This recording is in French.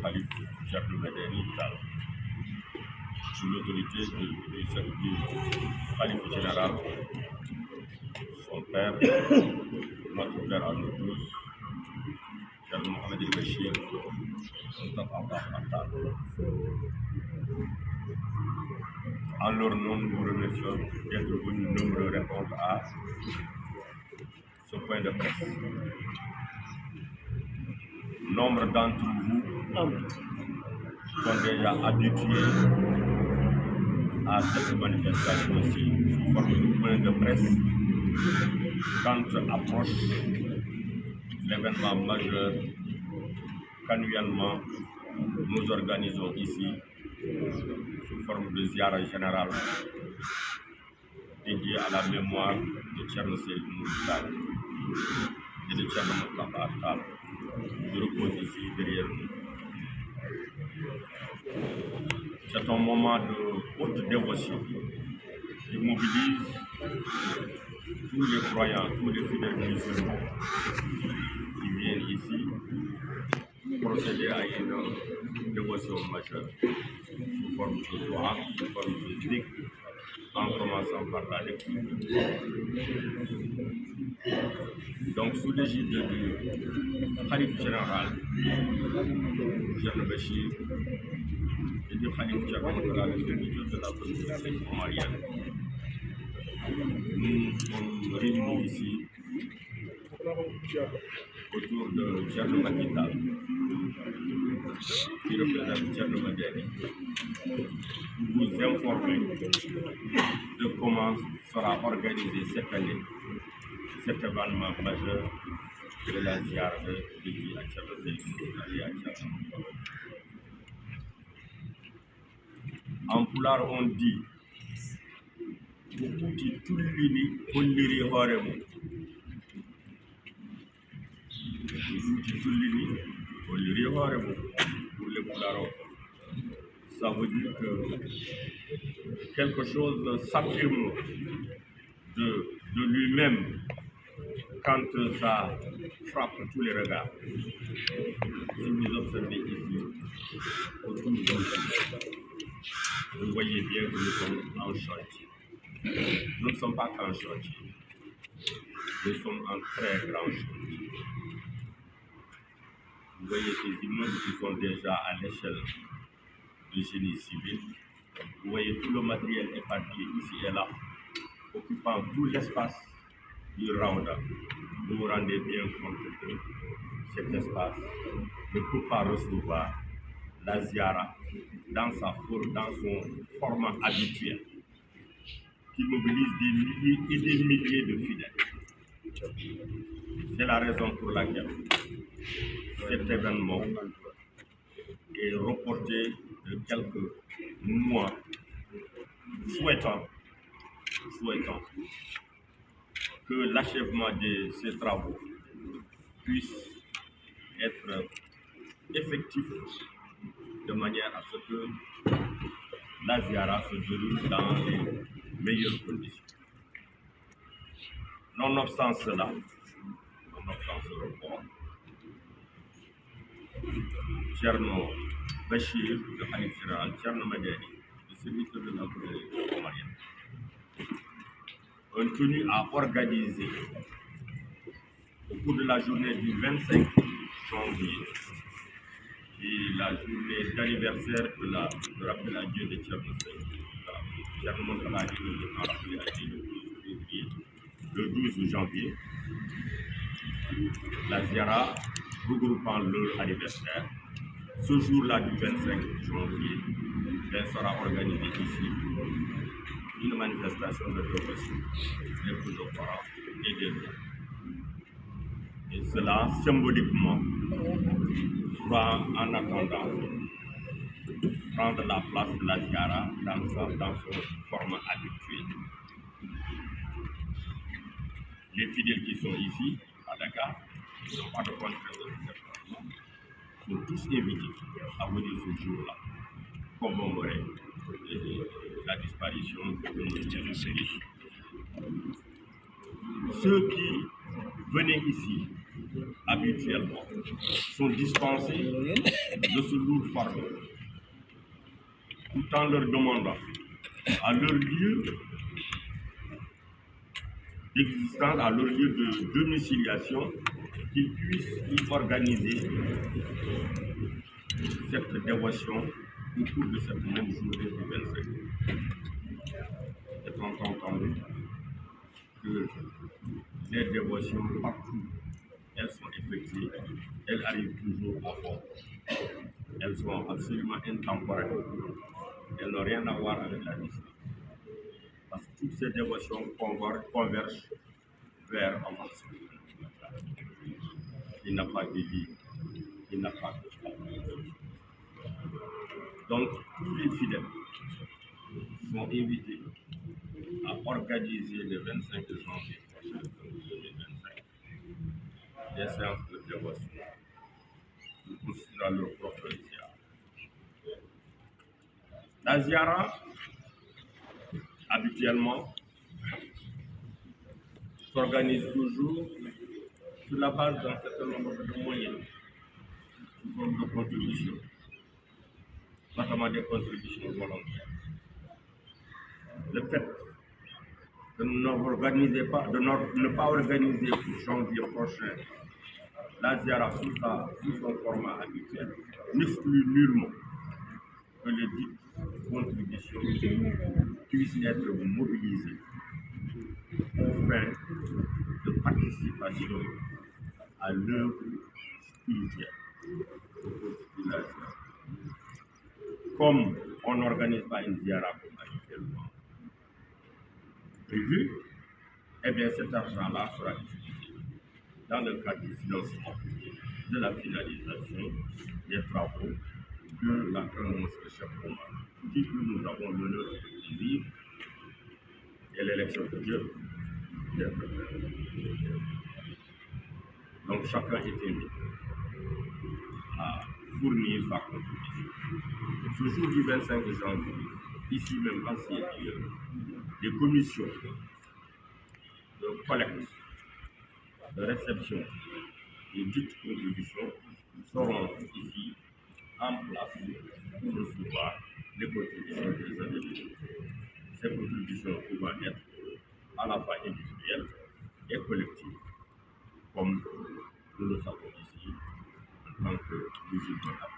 Khalif Thierno Madani Tall, sous l'autorité du Khalif général, son père, notre père à nous tous, Thierno Mohamed El Bachir, en leur nom, nous vous remercions d'être venus nombreux répondre à ce point de presse. Nombre d'entre vous sont déjà habitués à cette manifestation-ci sous forme de point de presse quand approche l'événement majeur qu'annuellement nous organisons ici sous forme de ziara générale dédiée à la mémoire de Thierno Seydou Nourou Tall et de Thierno Mountakha Tall, qui repose ici derrière nous. C'est un moment de haute dévotion qui mobilise tous les croyants, tous les fidèles musulmans qui viennent ici procéder à une dévotion majeure sous forme de dua, sous forme de dhikr, en commençant par la lecture. Donc, sous l'égide du Khalif général, Thierno Bachir, et du Khalif Thierno Mountakha, le serviteur de la communauté omarienne, nous sommes réunis ici autour de Thierno Macky Tall, qui représente Thierno Madani, pour vous informer de comment sera organisé cette année cet événement majeur de la ziara de à Thierno Seydou et à Thierno Mountakha. En pulaar on dit bu ɓuuti tullini holliri hoore mum, bu ɓuuti tullini holliri hoore mum pour les pulaar. Ça veut dire que quelque chose s'affirme de lui-même quand ça frappe tous les regards. Si vous observez ici autour de nous, vous voyez bien que nous sommes en chantier. Nous ne sommes pas qu'en chantier, nous sommes en très grand chantier. Vous voyez ces immeubles qui sont déjà à l'échelle du génie civil. Vous voyez tout le matériel éparpillé ici et là, occupant tout l'espace du Raouda. Vous vous rendez bien compte que cet espace ne peut pas recevoir la ziara dans son format habituel, qui mobilise des milliers et des milliers de fidèles. C'est la raison pour laquelle cet événement est reporté de quelques mois, souhaitant que l'achèvement de ces travaux puisse être effectif de manière à ce que la ziara se déroule dans les meilleures conditions. Nonobstant cela, nonobstant ce report, Thierno Bachir, le Khalif général, Thierno Madani, le serviteur de la communauté omarienne, ont tenu à organiser au cours de la journée du 25 janvier, qui est la journée d'anniversaire de rappel à Dieu de Thierno Seydou. Thierno Mountakha dit le rappelé à Dieu le 12 janvier, la ziara regroupant leur anniversaire. Ce jour-là du 25 janvier, elle sera organisée ici une manifestation de dévotion des plus de parents et des gens. Et cela, symboliquement, va en attendant prendre la place de la ziara dans son format habituel. Les fidèles qui sont ici, à Dakar, qui n'ont pas de contrainte de déplacement, sont tous invités à venir ce jour-là, commémorer la disparition de notre Thierno Seydou. Ceux qui venaient ici à habituellement sont dispensés de ce lourd fardeau, tout en leur demandant à leur lieu d'existence, à leur lieu de domiciliation, qu'ils puissent y organiser cette dévotion au cours de cette même journée du 25. Étant entendu que les dévotions partout, elles sont effectuées, elles arrivent toujours à fond. Elles sont absolument intemporelles. Elles n'ont rien à voir avec la distance. Parce que toutes ces dévotions convergent vers Allah. Il n'a pas de lit, il n'a pas de temps. Donc, tous les fidèles sont invités à organiser le 25 janvier prochain 2025 des séances de dévotion pour construire leur propre ziara. La ziara, habituellement, s'organise toujours sur la base d'un certain nombre de moyens, sous forme de contributions, notamment des contributions volontaires. Le fait de ne pas organiser pour janvier prochain la ziara sous son format habituel n'exclut nullement que les dites contributions puissent être mobilisées aux fins de participation à l'œuvre spirituelle de la ziara. Comme on n'organise pas une ziara comme habituellement prévu, eh bien cet argent-là sera utilisé dans le cadre du financement de la finalisation des travaux de la grande mosquée Cheikh Oumar, qui nous avons l'honneur de vivre et l'élection de Dieu d'être fait. Donc chacun est invité à fournir sa contribution. Ce jour du 25 janvier, ici même à Sierre, des commissions de collecte, de réception et dites contributions seront ici en place pour recevoir les contributions des adhérents. Ces contributions pouvant être à la fois individuelles et collectives, comme nous le savons ici en tant que musulmans.